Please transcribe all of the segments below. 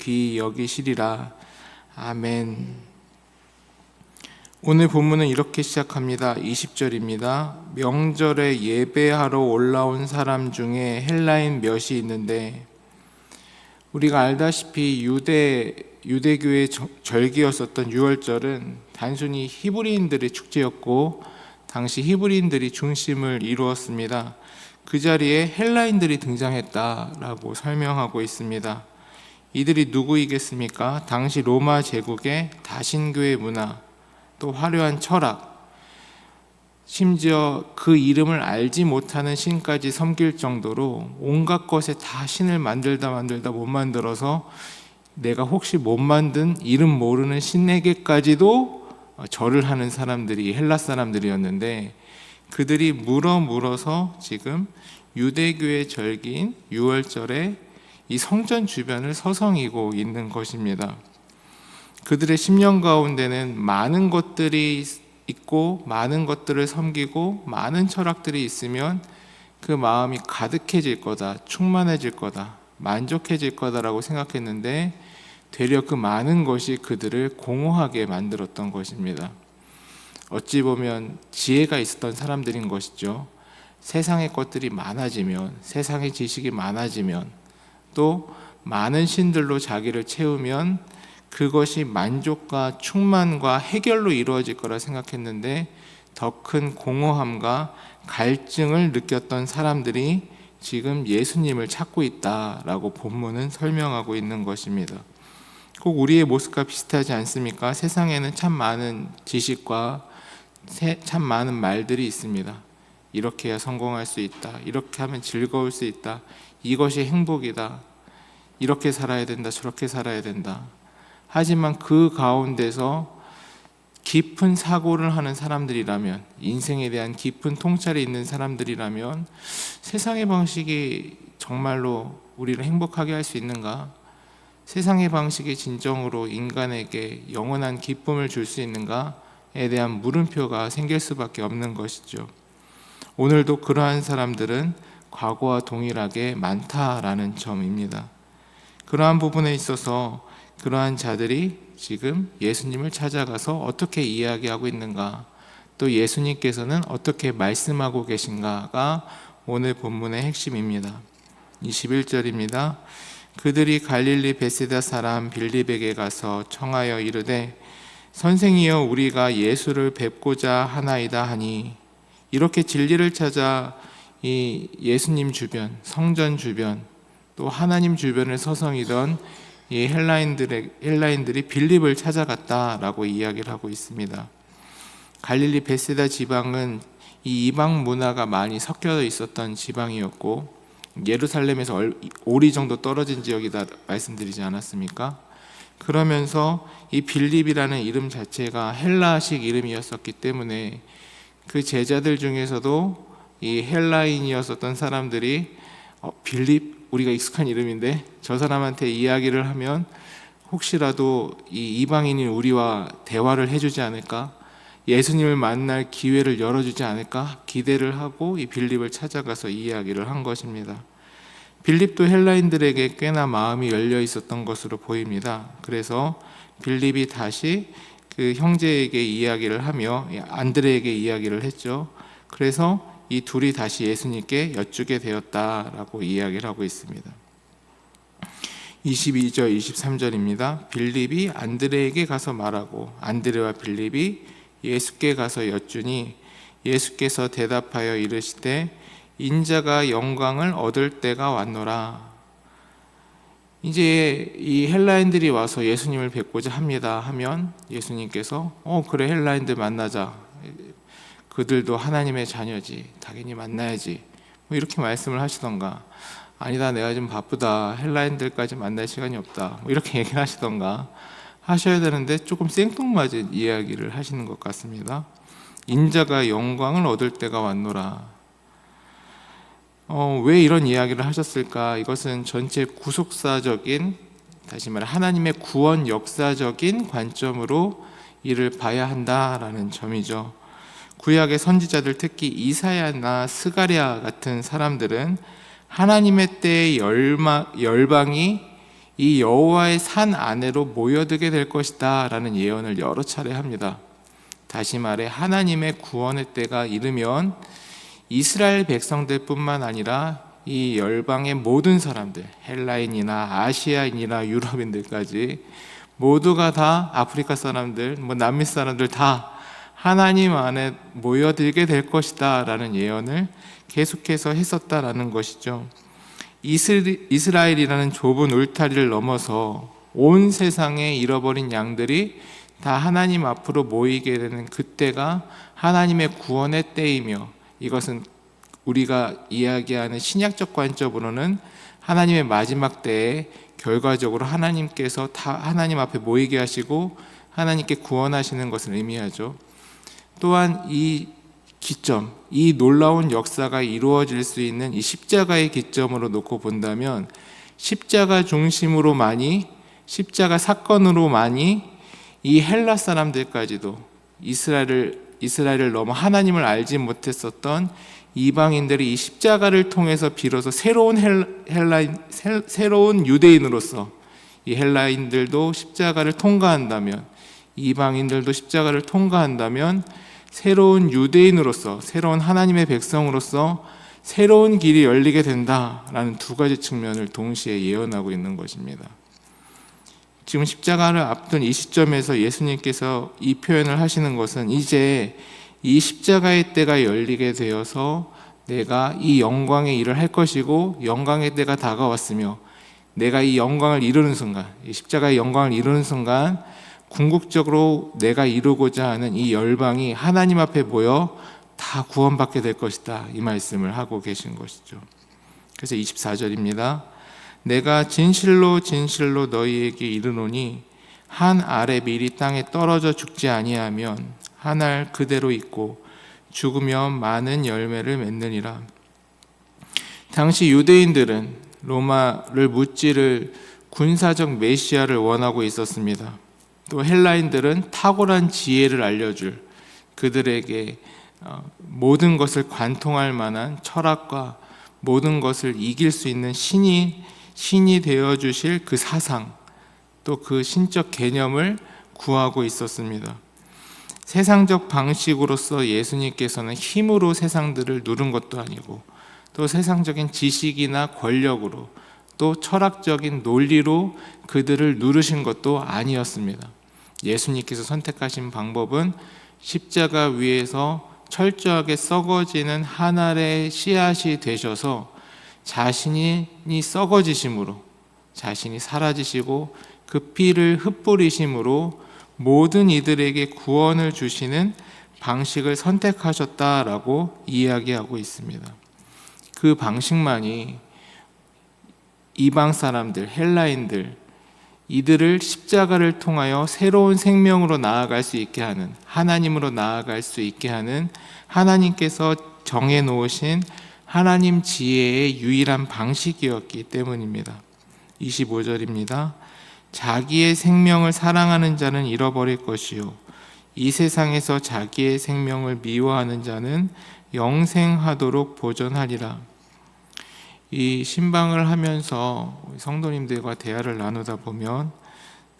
귀히 여기시리라. 아멘. 오늘 본문은 이렇게 시작합니다. 20절입니다. 명절에 예배하러 올라온 사람 중에 헬라인 몇이 있는데, 우리가 알다시피 유대교의 절기였었던 유월절은 단순히 히브리인들의 축제였고 당시 히브리인들이 중심을 이루었습니다. 그 자리에 헬라인들이 등장했다라고 설명하고 있습니다. 이들이 누구이겠습니까? 당시 로마 제국의 다신교의 문화, 또 화려한 철학, 심지어 그 이름을 알지 못하는 신까지 섬길 정도로 온갖 것에 다 신을 만들다 못 만들어서 내가 혹시 못 만든 이름 모르는 신에게까지도 절을 하는 사람들이 헬라 사람들이었는데, 그들이 물어서 지금 유대교의 절기인 유월절에 이 성전 주변을 서성이고 있는 것입니다. 그들의 심령 가운데는 많은 것들이 있고 많은 것들을 섬기고 많은 철학들이 있으면 그 마음이 가득해질 거다, 충만해질 거다, 만족해질 거다라고 생각했는데 되려 그 많은 것이 그들을 공허하게 만들었던 것입니다. 어찌 보면 지혜가 있었던 사람들인 것이죠. 세상의 것들이 많아지면, 세상의 지식이 많아지면, 또 많은 신들로 자기를 채우면 그것이 만족과 충만과 해결로 이루어질 거라 생각했는데 더 큰 공허함과 갈증을 느꼈던 사람들이 지금 예수님을 찾고 있다라고 본문은 설명하고 있는 것입니다. 꼭 우리의 모습과 비슷하지 않습니까? 세상에는 참 많은 지식과 참 많은 말들이 있습니다. 이렇게 해야 성공할 수 있다, 이렇게 하면 즐거울 수 있다, 이것이 행복이다, 이렇게 살아야 된다, 저렇게 살아야 된다. 하지만 그 가운데서 깊은 사고를 하는 사람들이라면, 인생에 대한 깊은 통찰이 있는 사람들이라면 세상의 방식이 정말로 우리를 행복하게 할 수 있는가? 세상의 방식이 진정으로 인간에게 영원한 기쁨을 줄 수 있는가에 대한 물음표가 생길 수밖에 없는 것이죠. 오늘도 그러한 사람들은 과거와 동일하게 많다라는 점입니다. 그러한 부분에 있어서 그러한 자들이 지금 예수님을 찾아가서 어떻게 이야기하고 있는가, 또 예수님께서는 어떻게 말씀하고 계신가가 오늘 본문의 핵심입니다. 21절입니다. 그들이 갈릴리 베세다 사람 빌립에게 가서 청하여 이르되 선생이여 우리가 예수를 뵙고자 하나이다 하니, 이렇게 진리를 찾아 이 예수님 주변, 성전 주변, 또 하나님 주변을 서성이던 이 헬라인들이 빌립을 찾아갔다라고 이야기를 하고 있습니다. 갈릴리 베세다 지방은 이 이방 문화가 많이 섞여 있었던 지방이었고 예루살렘에서 오리 정도 떨어진 지역이다 말씀드리지 않았습니까? 그러면서 이 빌립이라는 이름 자체가 헬라식 이름이었었기 때문에 그 제자들 중에서도 이 헬라인이었었던 사람들이 빌립, 우리가 익숙한 이름인데 저 사람한테 이야기를 하면 혹시라도 이 이방인인 우리와 대화를 해주지 않을까, 예수님을 만날 기회를 열어주지 않을까 기대를 하고 이 빌립을 찾아가서 이야기를 한 것입니다. 빌립도 헬라인들에게 꽤나 마음이 열려 있었던 것으로 보입니다. 그래서 빌립이 다시 그 형제에게 이야기를 하며 안드레에게 이야기를 했죠. 그래서 이 둘이 다시 예수님께 여쭈게 되었다라고 이야기를 하고 있습니다. 22절, 23절입니다. 빌립이 안드레에게 가서 말하고 안드레와 빌립이 예수께 가서 여쭈니 예수께서 대답하여 이르시되 인자가 영광을 얻을 때가 왔노라. 이제 이 헬라인들이 와서 예수님을 뵙고자 합니다 하면 예수님께서 그래, 헬라인들 만나자, 그들도 하나님의 자녀지, 당연히 만나야지, 뭐 이렇게 말씀을 하시던가, 아니다 내가 좀 바쁘다, 헬라인들까지 만날 시간이 없다, 뭐 이렇게 얘기를 하시던가 하셔야 되는데 조금 생뚱맞은 이야기를 하시는 것 같습니다. 인자가 영광을 얻을 때가 왔노라. 왜 이런 이야기를 하셨을까? 이것은 전체 구속사적인, 다시 말해 하나님의 구원 역사적인 관점으로 이를 봐야 한다라는 점이죠. 구약의 선지자들, 특히 이사야나 스가랴 같은 사람들은 하나님의 때의 열방이 이 여호와의 산 안으로 모여들게 될 것이다 라는 예언을 여러 차례 합니다. 다시 말해 하나님의 구원의 때가 이르면 이스라엘 백성들뿐만 아니라 이 열방의 모든 사람들, 헬라인이나 아시아인이나 유럽인들까지 모두가 다, 아프리카 사람들, 남미 사람들 다 하나님 안에 모여들게 될 것이다 라는 예언을 계속해서 했었다라는 것이죠. 이스라엘이라는 좁은 울타리를 넘어서 온 세상에 잃어버린 양들이 다 하나님 앞으로 모이게 되는 그때가 하나님의 구원의 때이며, 이것은 우리가 이야기하는 신약적 관점으로는 하나님의 마지막 때에 결과적으로 하나님께서 다 하나님 앞에 모이게 하시고 하나님께 구원하시는 것을 의미하죠. 또한 이 기점, 이 놀라운 역사가 이루어질 수 있는 이 십자가의 기점으로 놓고 본다면, 십자가 중심으로 많이, 십자가 사건으로 많이 이 헬라 사람들까지도 이스라엘을 넘어 하나님을 알지 못했었던 이방인들이 이 십자가를 통해서 비로소 새로운 새로운 유대인으로서, 이 헬라인들도 십자가를 통과한다면, 이방인들도 십자가를 통과한다면 새로운 유대인으로서, 새로운 하나님의 백성으로서 새로운 길이 열리게 된다라는 두 가지 측면을 동시에 예언하고 있는 것입니다. 지금 십자가를 앞둔 이 시점에서 예수님께서 이 표현을 하시는 것은, 이제 이 십자가의 때가 열리게 되어서 내가 이 영광의 일을 할 것이고 영광의 때가 다가왔으며, 내가 이 영광을 이루는 순간, 이 십자가의 영광을 이루는 순간 궁극적으로 내가 이루고자 하는 이 열방이 하나님 앞에 모여 다 구원받게 될 것이다, 이 말씀을 하고 계신 것이죠. 그래서 24절입니다. 내가 진실로 진실로 너희에게 이르노니 한 아렙이 이 땅에 떨어져 죽지 아니하면 한 알 그대로 있고 죽으면 많은 열매를 맺느니라. 당시 유대인들은 로마를 무찌를 군사적 메시아를 원하고 있었습니다. 또 헬라인들은 탁월한 지혜를 알려줄, 그들에게 모든 것을 관통할 만한 철학과 모든 것을 이길 수 있는 신이 되어 주실 그 사상, 또 그 신적 개념을 구하고 있었습니다. 세상적 방식으로서 예수님께서는 힘으로 세상들을 누른 것도 아니고, 또 세상적인 지식이나 권력으로, 또 철학적인 논리로 그들을 누르신 것도 아니었습니다. 예수님께서 선택하신 방법은 십자가 위에서 철저하게 썩어지는 한 알의 씨앗이 되셔서 자신이 썩어지심으로, 자신이 사라지시고 그 피를 흩뿌리심으로 모든 이들에게 구원을 주시는 방식을 선택하셨다라고 이야기하고 있습니다. 그 방식만이 이방 사람들, 헬라인들, 이들을 십자가를 통하여 새로운 생명으로 나아갈 수 있게 하는, 하나님으로 나아갈 수 있게 하는 하나님께서 정해놓으신 하나님 지혜의 유일한 방식이었기 때문입니다. 25절입니다. 자기의 생명을 사랑하는 자는 잃어버릴 것이요 이 세상에서 자기의 생명을 미워하는 자는 영생하도록 보존하리라. 이 신방을 하면서 성도님들과 대화를 나누다 보면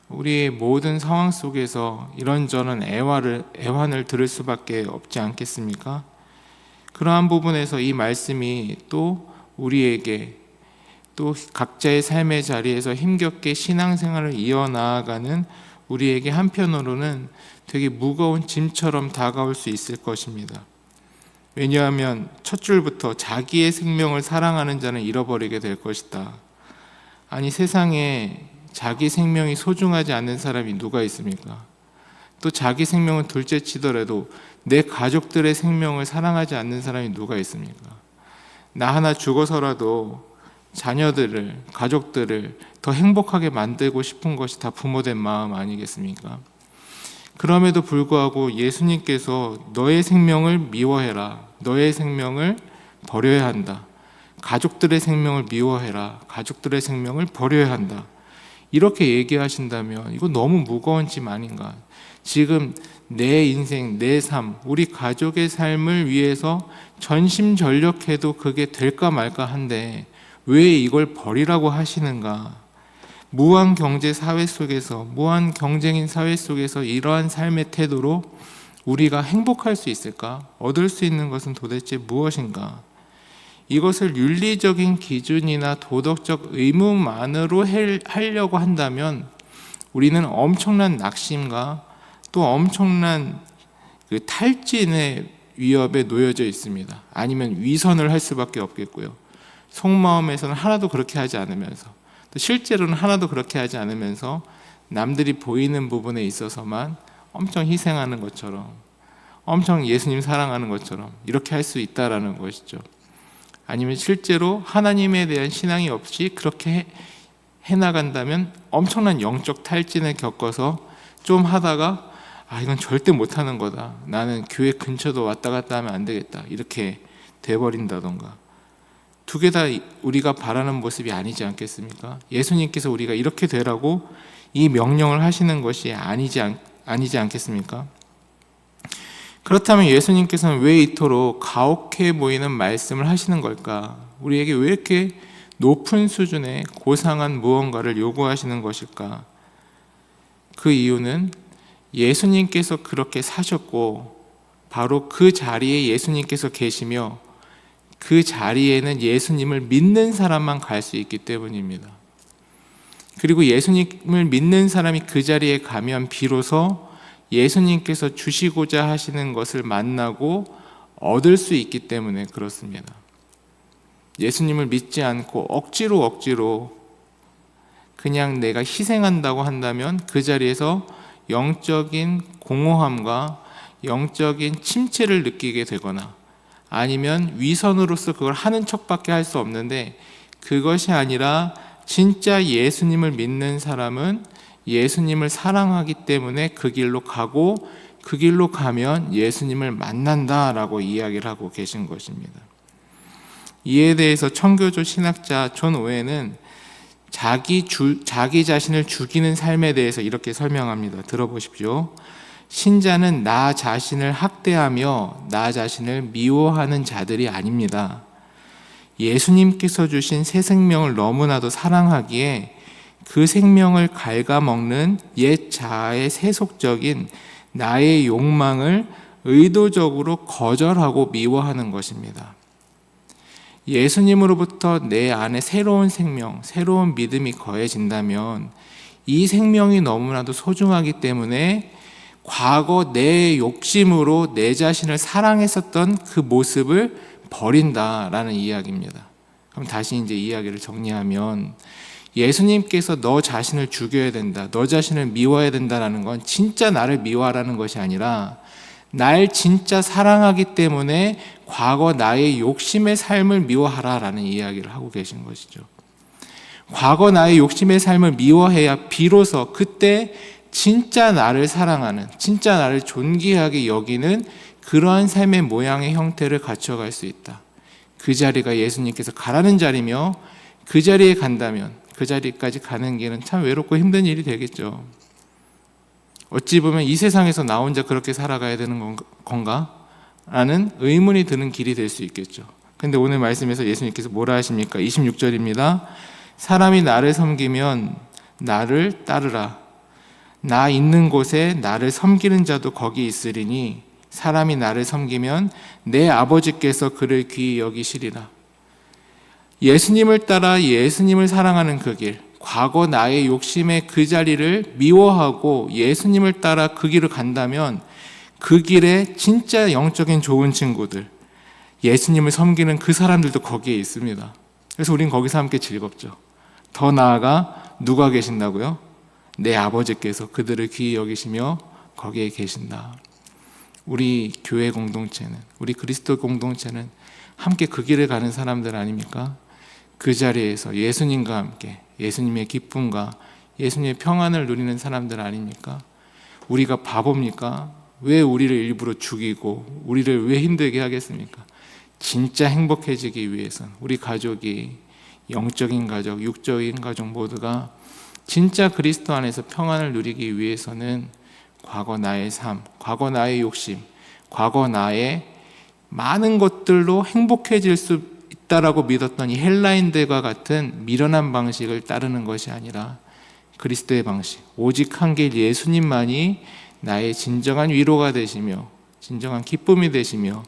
우리의 모든 상황 속에서 이런저런 애환을 들을 수밖에 없지 않겠습니까? 그러한 부분에서 이 말씀이 또 우리에게, 또 각자의 삶의 자리에서 힘겹게 신앙생활을 이어나가는 우리에게 한편으로는 되게 무거운 짐처럼 다가올 수 있을 것입니다. 왜냐하면 첫 줄부터 자기의 생명을 사랑하는 자는 잃어버리게 될 것이다. 아니, 세상에 자기 생명이 소중하지 않는 사람이 누가 있습니까? 또 자기 생명은 둘째치더라도 내 가족들의 생명을 사랑하지 않는 사람이 누가 있습니까? 나 하나 죽어서라도 자녀들을, 가족들을 더 행복하게 만들고 싶은 것이 다 부모된 마음 아니겠습니까? 그럼에도 불구하고 예수님께서 너의 생명을 미워해라, 너의 생명을 버려야 한다, 가족들의 생명을 미워해라, 가족들의 생명을 버려야 한다, 이렇게 얘기하신다면 이거 너무 무거운 짐 아닌가? 지금 내 인생, 내 삶, 우리 가족의 삶을 위해서 전심전력해도 그게 될까 말까 한데 왜 이걸 버리라고 하시는가? 무한 경제 사회 속에서, 무한 경쟁인 사회 속에서 이러한 삶의 태도로 우리가 행복할 수 있을까? 얻을 수 있는 것은 도대체 무엇인가? 이것을 윤리적인 기준이나 도덕적 의무만으로 하려고 한다면 우리는 엄청난 낙심과 또 엄청난 그 탈진의 위협에 놓여져 있습니다. 아니면 위선을 할 수밖에 없겠고요. 속마음에서는 하나도 그렇게 하지 않으면서, 또 실제로는 하나도 그렇게 하지 않으면서 남들이 보이는 부분에 있어서만 엄청 희생하는 것처럼, 엄청 예수님 사랑하는 것처럼 이렇게 할 수 있다라는 것이죠. 아니면 실제로 하나님에 대한 신앙이 없이 그렇게 해나간다면 엄청난 영적 탈진을 겪어서 좀 하다가 이건 절대 못하는 거다, 나는 교회 근처도 왔다 갔다 하면 안 되겠다, 이렇게 돼버린다던가. 두 개 다 우리가 바라는 모습이 아니지 않겠습니까? 예수님께서 우리가 이렇게 되라고 이 명령을 하시는 것이 아니지 않겠습니까? 그렇다면 예수님께서는 왜 이토록 가혹해 보이는 말씀을 하시는 걸까? 우리에게 왜 이렇게 높은 수준의 고상한 무언가를 요구하시는 것일까? 그 이유는 예수님께서 그렇게 사셨고 바로 그 자리에 예수님께서 계시며 그 자리에는 예수님을 믿는 사람만 갈 수 있기 때문입니다. 그리고 예수님을 믿는 사람이 그 자리에 가면 비로소 예수님께서 주시고자 하시는 것을 만나고 얻을 수 있기 때문에 그렇습니다. 예수님을 믿지 않고 억지로 그냥 내가 희생한다고 한다면 그 자리에서 영적인 공허함과 영적인 침체를 느끼게 되거나 아니면 위선으로서 그걸 하는 척밖에 할 수 없는데, 그것이 아니라 진짜 예수님을 믿는 사람은 예수님을 사랑하기 때문에 그 길로 가고 그 길로 가면 예수님을 만난다라고 이야기를 하고 계신 것입니다. 이에 대해서 청교도 신학자 존 오웬은 자기 자신을 죽이는 삶에 대해서 이렇게 설명합니다. 들어보십시오. 신자는 나 자신을 학대하며 나 자신을 미워하는 자들이 아닙니다. 예수님께서 주신 새 생명을 너무나도 사랑하기에 그 생명을 갉아먹는 옛 자아의 세속적인 나의 욕망을 의도적으로 거절하고 미워하는 것입니다. 예수님으로부터 내 안에 새로운 생명, 새로운 믿음이 거해진다면 이 생명이 너무나도 소중하기 때문에 과거 내 욕심으로 내 자신을 사랑했었던 그 모습을 버린다라는 이야기입니다. 그럼 다시 이제 이야기를 정리하면 예수님께서 너 자신을 죽여야 된다, 너 자신을 미워해야 된다라는 건 진짜 나를 미워하라는 것이 아니라 날 진짜 사랑하기 때문에 과거 나의 욕심의 삶을 미워하라라는 이야기를 하고 계신 것이죠. 과거 나의 욕심의 삶을 미워해야 비로소 그때 진짜 나를 사랑하는, 진짜 나를 존귀하게 여기는 그러한 삶의 모양의 형태를 갖춰갈 수 있다. 그 자리가 예수님께서 가라는 자리며 그 자리에 간다면 그 자리까지 가는 길은 참 외롭고 힘든 일이 되겠죠. 어찌 보면 이 세상에서 나 혼자 그렇게 살아가야 되는 건가? 라는 의문이 드는 길이 될 수 있겠죠. 근데 오늘 말씀에서 예수님께서 뭐라 하십니까? 26절입니다. 사람이 나를 섬기면 나를 따르라. 나 있는 곳에 나를 섬기는 자도 거기 있으리니 사람이 나를 섬기면 내 아버지께서 그를 귀히 여기시리라. 예수님을 따라 예수님을 사랑하는 그 길, 과거 나의 욕심의 그 자리를 미워하고 예수님을 따라 그 길을 간다면 그 길에 진짜 영적인 좋은 친구들, 예수님을 섬기는 그 사람들도 거기에 있습니다. 그래서 우린 거기서 함께 즐겁죠. 더 나아가 누가 계신다고요? 내 아버지께서 그들을 귀히 여기시며 거기에 계신다. 우리 교회 공동체는, 우리 그리스도 공동체는 함께 그 길을 가는 사람들 아닙니까? 그 자리에서 예수님과 함께 예수님의 기쁨과 예수님의 평안을 누리는 사람들 아닙니까? 우리가 바보입니까? 왜 우리를 일부러 죽이고 우리를 왜 힘들게 하겠습니까? 진짜 행복해지기 위해서는 우리 가족이 영적인 가족, 육적인 가족 모두가 진짜 그리스도 안에서 평안을 누리기 위해서는 과거 나의 삶, 과거 나의 욕심, 과거 나의 많은 것들로 행복해질 수 있다라고 믿었던 이 헬라인들과 같은 미련한 방식을 따르는 것이 아니라 그리스도의 방식, 오직 한 길 예수님만이 나의 진정한 위로가 되시며 진정한 기쁨이 되시며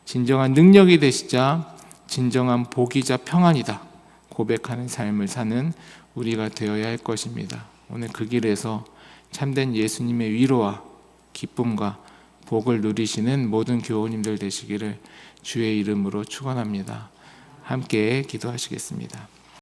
진정한 능력이 되시자 진정한 복이자 평안이다 고백하는 삶을 사는 우리가 되어야 할 것입니다. 오늘 그 길에서 참된 예수님의 위로와 기쁨과 복을 누리시는 모든 교우님들 되시기를 주의 이름으로 축원합니다. 함께 기도하시겠습니다.